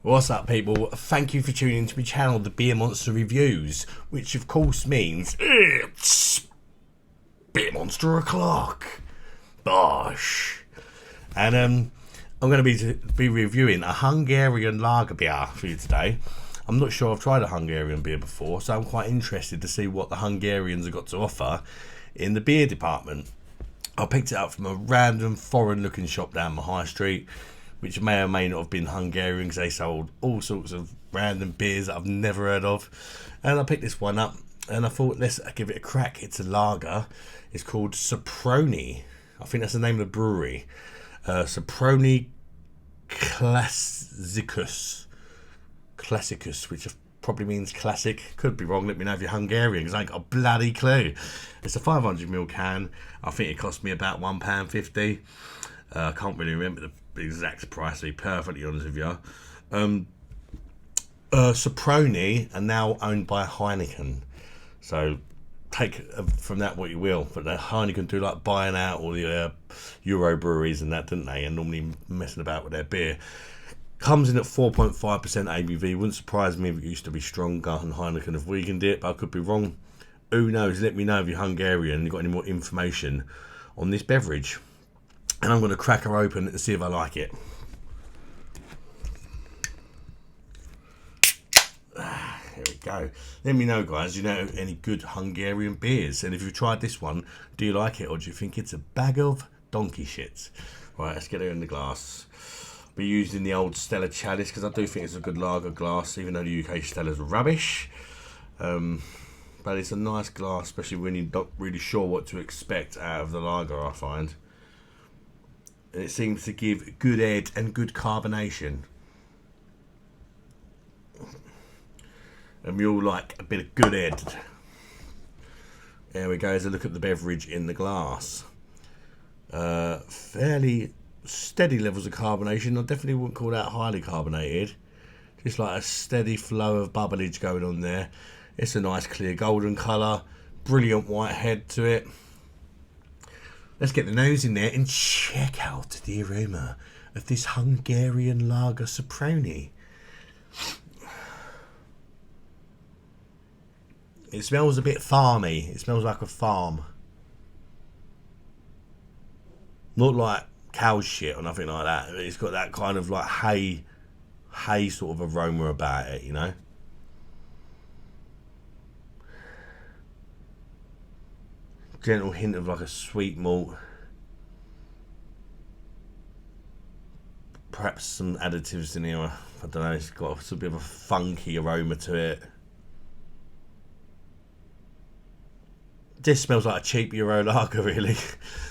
What's up, people? Thank you for tuning into my channel, The Beer Monster Reviews, which of course means it's Beer Monster o'clock. Bosh. And I'm going to be reviewing a Hungarian lager beer for you today. I'm not sure I've tried a Hungarian beer before, so I'm quite interested to see what the Hungarians have got to offer in the beer department. I picked it up from a random foreign-looking shop down the high street, which may or may not have been Hungarian because they sold all sorts of random beers that I've never heard of. And I picked this one up and I thought, let's give it a crack. It's a lager. It's called Soproni. I think that's the name of the brewery. Soproni Klasszikis, which probably means classic. Could be wrong. Let me know if you're Hungarian because I ain't got a bloody clue. It's a 500ml can. I think it cost me about £1.50. I can't really remember the exact price, to be perfectly honest with you. Soproni are now owned by Heineken, so take from that what you will. But the Heineken do like buying out all the Euro breweries and that, didn't they? And normally messing about with their beer. Comes in at 4.5% ABV. Wouldn't surprise me if it used to be stronger and Heineken have weakened it, but I could be wrong. Who knows? Let me know if you're Hungarian and you've got any more information on this beverage. And I'm going to crack her open and see if I like it. Here we go. Let me know, guys, you know any good Hungarian beers? And if you've tried this one, do you like it or do you think it's a bag of donkey shit? Right, let's get her in the glass. Be used in the old Stella chalice because I do think it's a good lager glass, even though the UK Stella's rubbish. But it's a nice glass, especially when you're not really sure what to expect out of the lager, I find. And it seems to give good head and good carbonation. And we all like a bit of good head. There we go, as a look at the beverage in the glass. Fairly steady levels of carbonation. I definitely wouldn't call that highly carbonated. Just like a steady flow of bubblage going on there. It's a nice clear golden colour. Brilliant white head to it. Let's get the nose in there and check out the aroma of this Hungarian lager Soproni. It smells a bit farmy. It smells like a farm. Not like cow shit or nothing like that. It's got that kind of like hay sort of aroma about it, you know. Gentle hint of like a sweet malt. Perhaps some additives in here. I don't know. It's got a bit of a funky aroma to it. This smells like a cheap Euro lager, really.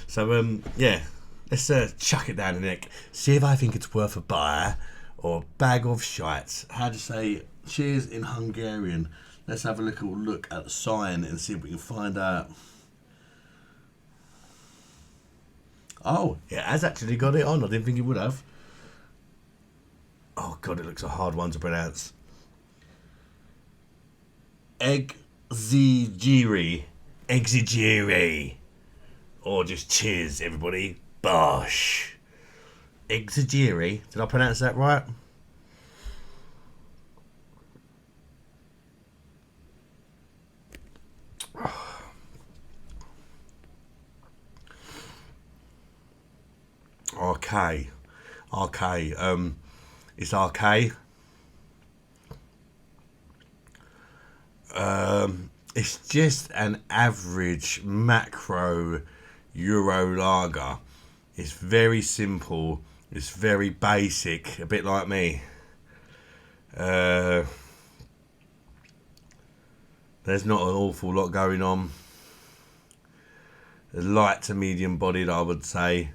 So, yeah. Let's chuck it down the neck. See if I think it's worth a buy or a bag of shite. How to say cheers in Hungarian? Let's have a little look at the sign and see if we can find out. Oh, it has actually got it on. I didn't think it would have. Oh, God, it looks a hard one to pronounce. Exigiri. Or just cheers, everybody. Bosh. Exigiri. Did I pronounce that right? Okay. It's okay. It's just an average macro Euro lager. It's very simple. It's very basic, a bit like me. There's not an awful lot going on. Light to medium bodied, I would say.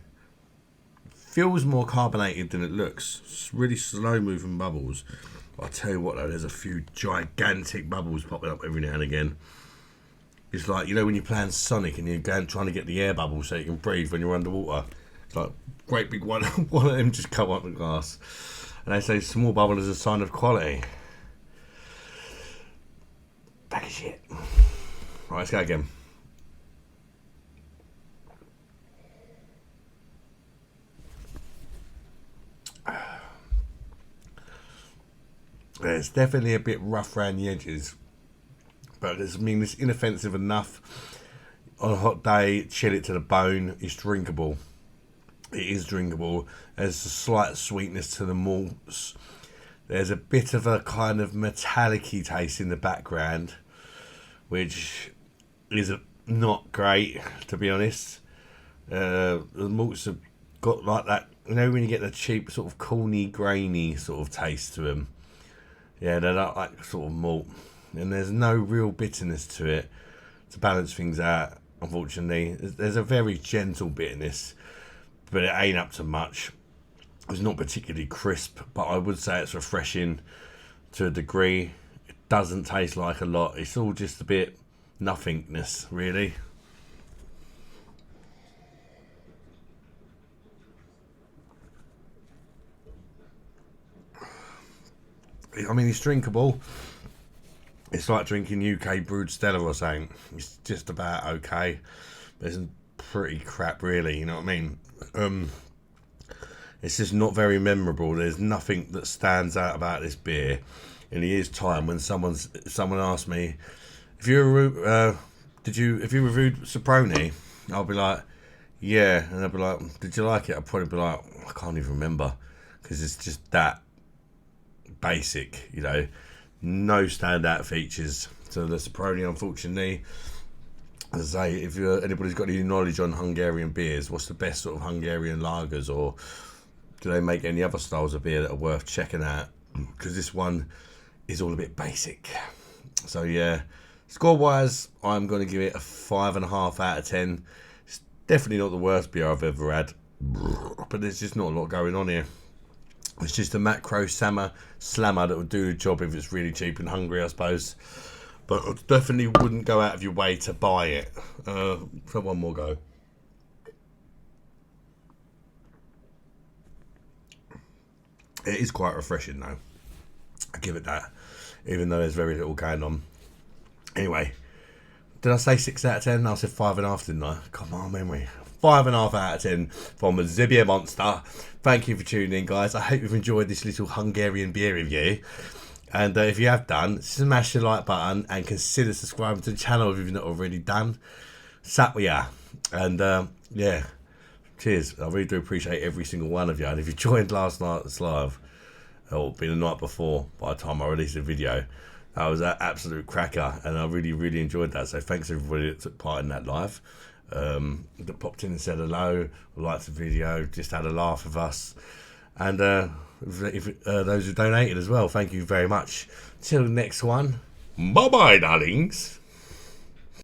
Feels more carbonated than it looks. It's really slow moving bubbles. I'll tell you what though, there's a few gigantic bubbles popping up every now and again. It's like, you know when you're playing Sonic and you're trying to get the air bubbles so you can breathe when you're underwater. It's like great big one of them just come up the glass. And they say small bubble is a sign of quality. Bag of shit. Right, let's go again. It's definitely a bit rough around the edges, but it's inoffensive enough. On a hot day, chill it to the bone. It's drinkable. It is drinkable. There's a slight sweetness to the malts. There's a bit of a kind of metallic-y taste in the background, which is not great, to be honest. The malts have got like that, you know, when you get the cheap sort of corny, grainy sort of taste to them. Yeah, they're not like sort of malt. And there's no real bitterness to it to balance things out, unfortunately. There's a very gentle bitterness, but it ain't up to much. It's not particularly crisp, but I would say it's refreshing to a degree. It doesn't taste like a lot. It's all just a bit nothingness, really. I mean, it's drinkable. It's like drinking UK brewed Stella or something. It's just about okay. It's pretty crap, really. You know what I mean? It's just not very memorable. There's nothing that stands out about this beer. In a year's time, when someone asks me, if you reviewed Soproni, I'll be like, yeah, and they'll be like, did you like it? I'll probably be like, I can't even remember, because it's just that basic, you know, no standout features. So the Soproni, unfortunately, as I say, if anybody's got any knowledge on Hungarian beers, what's the best sort of Hungarian lagers, or do they make any other styles of beer that are worth checking out? Because this one is all a bit basic. So yeah, score-wise, I'm going to give it a 5.5 out of 10. It's definitely not the worst beer I've ever had, but there's just not a lot going on here. It's just a macro slammer that would do the job if it's really cheap and hungry, I suppose. But I definitely wouldn't go out of your way to buy it. For one more go. It is quite refreshing, though. I give it that, even though there's very little going on. Anyway, did I say 6 out of 10? No, I said 5.5, didn't I? Come on, memory. 5.5 out of 10 from the Beer Monster. Thank you for tuning in, guys. I hope you've enjoyed this little Hungarian beer review. And if you have done, smash the like button and consider subscribing to the channel if you've not already done. Sat we are. And yeah, cheers. I really do appreciate every single one of you. And if you joined last night's live, or been the night before, by the time I released the video, that was an absolute cracker. And I really, really enjoyed that. So thanks everybody that took part in that live. That popped in and said hello, liked the video, just had a laugh with us. And those who donated as well, thank you very much. Till the next one, bye bye, darlings.